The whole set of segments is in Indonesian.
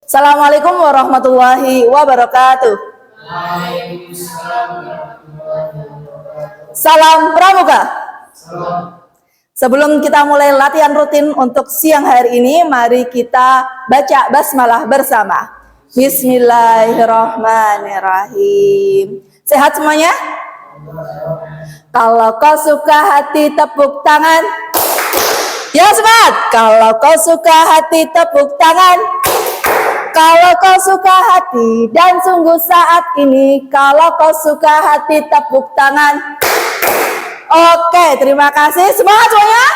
Assalamualaikum warahmatullahi wabarakatuh. Salam Pramuka. Sebelum kita mulai latihan rutin untuk siang hari ini, mari kita baca basmalah bersama. Bismillahirrahmanirrahim. Sehat semuanya? Kalau kau suka hati tepuk tangan. Ya semangat. Kalau kau suka hati tepuk tangan. Kalau kau suka hati dan sungguh saat ini. Kalau kau suka hati tepuk tangan. Oke, terima kasih. Semangat semuanya.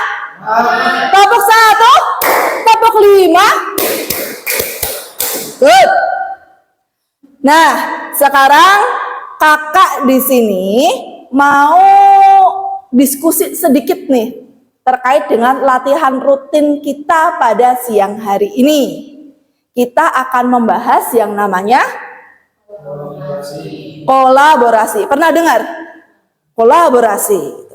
Tepuk 1, tepuk 5. Good. Nah, sekarang kakak di sini mau diskusi sedikit nih terkait dengan latihan rutin kita pada siang hari ini. Kita akan membahas yang namanya kolaborasi. Pernah dengar? Kolaborasi.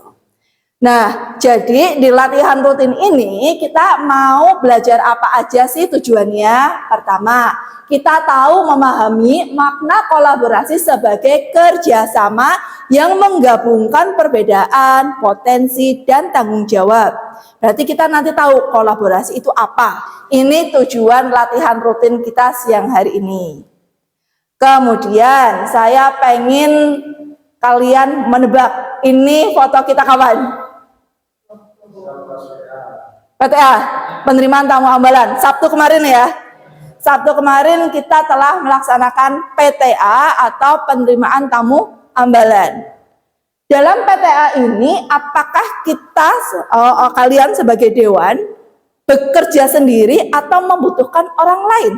Nah, jadi di latihan rutin ini kita mau belajar apa aja sih tujuannya? Pertama, kita tahu memahami makna kolaborasi sebagai kerjasama yang menggabungkan perbedaan, potensi, dan tanggung jawab. Berarti kita nanti tahu kolaborasi itu apa. Ini tujuan latihan rutin kita siang hari ini. Kemudian saya pengen kalian menebak, ini foto kita kapan? PTA, penerimaan tamu ambalan, Sabtu kemarin ya. Sabtu kemarin kita telah melaksanakan PTA atau penerimaan tamu ambalan. Dalam PTA ini, apakah kita, kalian sebagai dewan, bekerja sendiri atau membutuhkan orang lain?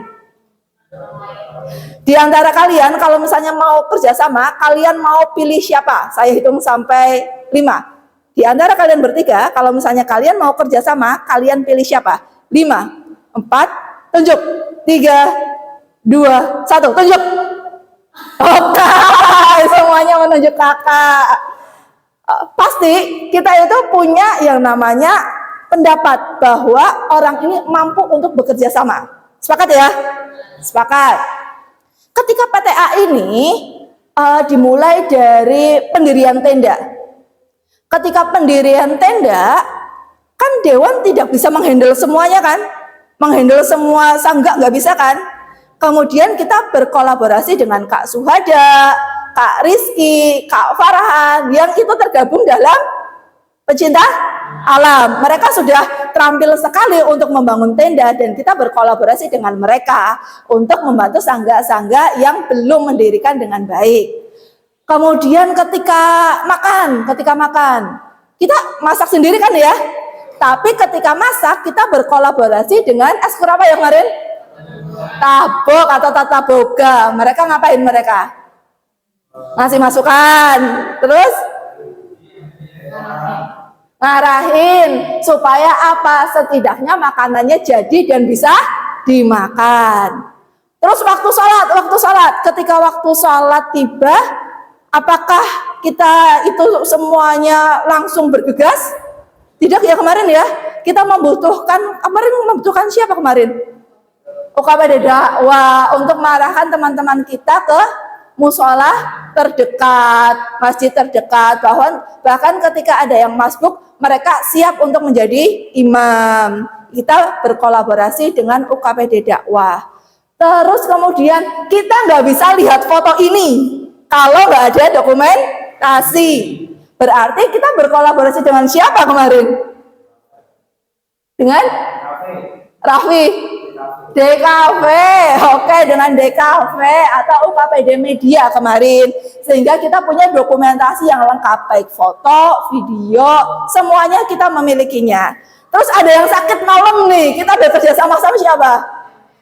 Di antara kalian, kalau misalnya mau kerjasama, kalian mau pilih siapa? Saya hitung sampai 5. Di antara kalian bertiga, kalau misalnya kalian mau kerjasama, kalian pilih siapa? 5, 4, tunjuk. 3, 2, 1, tunjuk. Oke, semuanya menunjuk kakak. Pasti kita itu punya yang namanya pendapat bahwa orang ini mampu untuk bekerja sama. Sepakat ya? Sepakat. Ketika PTA ini dimulai dari pendirian tenda. Ketika pendirian tenda, kan dewan tidak bisa menghandle semuanya kan? Menghandle semua sanggak nggak bisa kan? Kemudian kita berkolaborasi dengan Kak Suhada, Kak Rizky, Kak Farhan, yang itu tergabung dalam pecinta alam. Mereka sudah terampil sekali untuk membangun tenda dan kita berkolaborasi dengan mereka untuk membantu sangga-sangga yang belum mendirikan dengan baik. Kemudian ketika makan, kita masak sendiri kan ya? Tapi ketika masak, kita berkolaborasi dengan eskur apa yang kemarin? Tabok atau tata boga. Mereka ngapain mereka? Ngasih masukan. Terus? Ngarahin. Supaya apa? Setidaknya makanannya jadi dan bisa dimakan. Terus waktu sholat. Ketika waktu sholat tiba, apakah kita itu semuanya langsung bergegas? Tidak ya kemarin ya. Kita membutuhkan siapa kemarin? UKPD dakwah untuk mengarahkan teman-teman kita ke musola terdekat, masjid terdekat. Bahkan ketika ada yang masbuk, mereka siap untuk menjadi imam. Kita berkolaborasi dengan UKPD dakwah. Terus kemudian kita nggak bisa lihat foto ini kalau nggak ada dokumentasi. Berarti kita berkolaborasi dengan siapa kemarin? Dengan Raffi, DKV. Oke, dengan DKV atau UKPD Media kemarin. Sehingga kita punya dokumentasi yang lengkap, baik foto, video, semuanya kita memilikinya. Terus ada yang sakit malam nih, kita bekerja sama-sama siapa?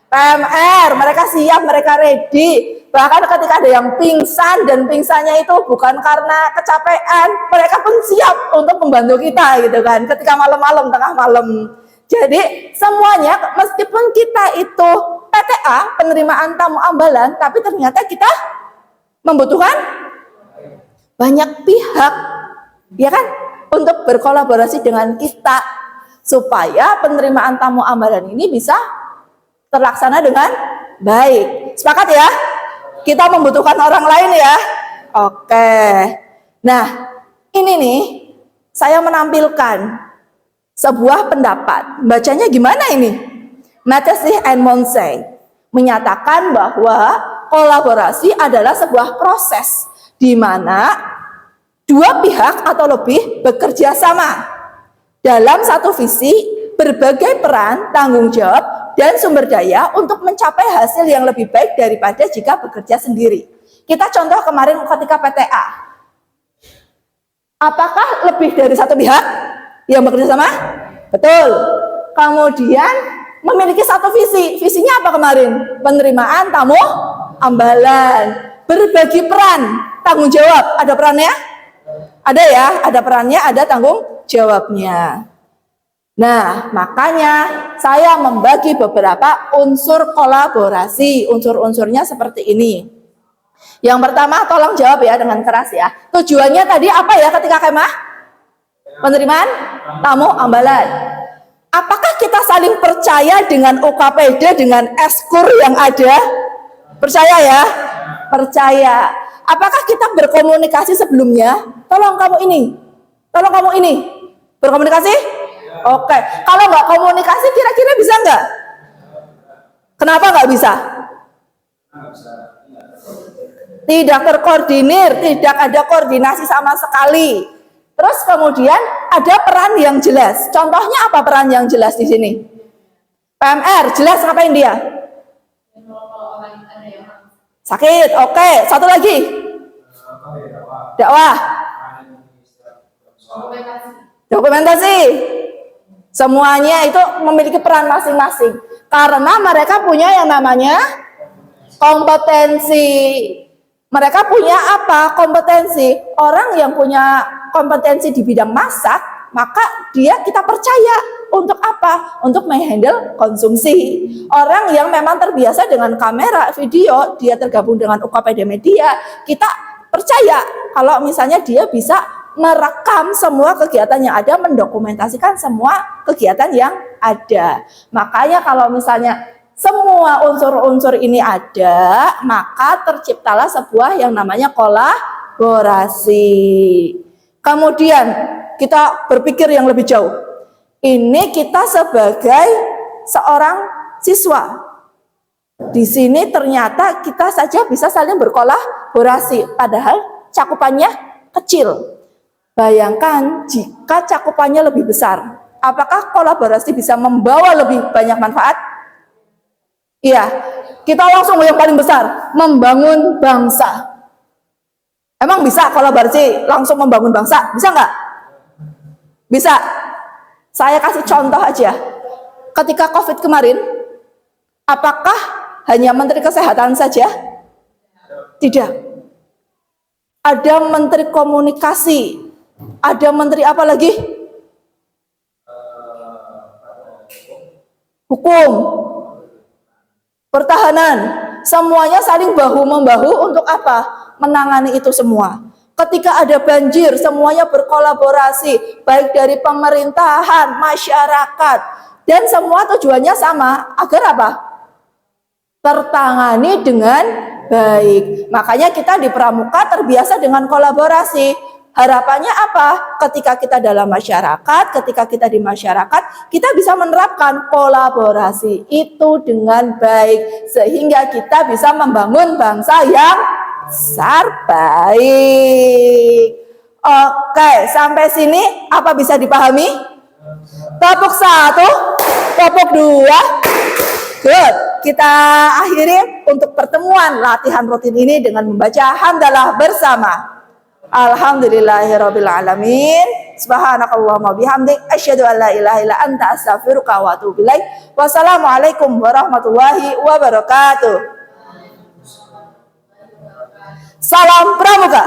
PMR, mereka siap, mereka ready. Bahkan ketika ada yang pingsan dan pingsannya itu bukan karena kecapean, mereka pun siap untuk membantu kita gitu kan. Ketika malam-malam, tengah malam. Jadi semuanya meskipun kita itu PTA, penerimaan tamu ambalan, tapi ternyata kita membutuhkan banyak pihak, ya kan, untuk berkolaborasi dengan kita supaya penerimaan tamu ambalan ini bisa terlaksana dengan baik. Sepakat ya? Kita membutuhkan orang lain ya. Oke. Nah, ini nih saya menampilkan sebuah pendapat. Bacanya gimana ini? Matteucci and Monsey menyatakan bahwa kolaborasi adalah sebuah proses di mana dua pihak atau lebih bekerja sama dalam satu visi, berbagai peran, tanggung jawab, dan sumber daya untuk mencapai hasil yang lebih baik daripada jika bekerja sendiri. Kita contoh kemarin ketika PTA. Apakah lebih dari satu pihak yang bekerja sama? Betul. Kemudian memiliki satu visi. Visinya apa kemarin? Penerimaan tamu ambalan. Berbagi peran, tanggung jawab. Ada perannya? Ada ya, ada perannya, ada tanggung jawabnya. Nah, makanya saya membagi beberapa unsur kolaborasi. Unsur-unsurnya seperti ini. Yang pertama, tolong jawab ya dengan keras ya. Tujuannya tadi apa ya ketika kemah? Penerimaan tamu ambalan. Apakah kita saling percaya dengan UKPD, dengan eskur yang ada? Percaya ya? Percaya. Apakah kita berkomunikasi sebelumnya? Tolong kamu ini. Tolong kamu ini. Berkomunikasi? Oke. Kalau nggak komunikasi, kira-kira bisa nggak? Kenapa nggak bisa? Tidak terkoordinir, tidak ada koordinasi sama sekali. Terus kemudian ada peran yang jelas. Contohnya apa peran yang jelas di sini? PMR, jelas ngapain dia? Sakit, oke. Satu lagi. Dakwah. Dokumentasi. Semuanya itu memiliki peran masing-masing. Karena mereka punya yang namanya kompetensi. Mereka punya apa? Kompetensi. Orang yang punya kompetensi di bidang masak, maka dia kita percaya untuk apa? Untuk menghandle konsumsi. Orang yang memang terbiasa dengan kamera, video, dia tergabung dengan UKPD Media, kita percaya kalau misalnya dia bisa merekam semua kegiatan yang ada, mendokumentasikan semua kegiatan yang ada. Makanya kalau misalnya semua unsur-unsur ini ada, maka terciptalah sebuah yang namanya kolaborasi. Kemudian kita berpikir yang lebih jauh. Ini kita sebagai seorang siswa. Di sini ternyata kita saja bisa saling berkolaborasi, padahal cakupannya kecil. Bayangkan jika cakupannya lebih besar. Apakah kolaborasi bisa membawa lebih banyak manfaat? Iya, kita langsung yang paling besar, membangun bangsa. Emang bisa kolaborasi langsung membangun bangsa? Bisa nggak? Bisa. Saya kasih contoh aja. Ketika COVID kemarin, apakah hanya Menteri Kesehatan saja? Tidak. Ada Menteri Komunikasi, ada Menteri apa lagi? Hukum, pertahanan, semuanya saling bahu-membahu untuk apa? Menangani itu semua. Ketika ada banjir, semuanya berkolaborasi, baik dari pemerintahan, masyarakat, dan semua tujuannya sama, agar apa? Tertangani dengan baik. Makanya kita di Pramuka terbiasa dengan kolaborasi. Harapannya apa? Ketika kita dalam masyarakat, ketika kita di masyarakat, kita bisa menerapkan kolaborasi itu dengan baik, sehingga kita bisa membangun bangsa yang besar baik. Oke, sampai sini apa bisa dipahami? Topik 1, topik 2. Good. Kita akhiri untuk pertemuan latihan rutin ini dengan membaca hamdalah bersama. Alhamdulillahirabbil alamin. Subhanakallahumma bihamdik asyhadu an la ilaha illa anta astaghfiruka wa atubu ilaik. Wassalamualaikum warahmatullahi wabarakatuh. Salam Pramuka.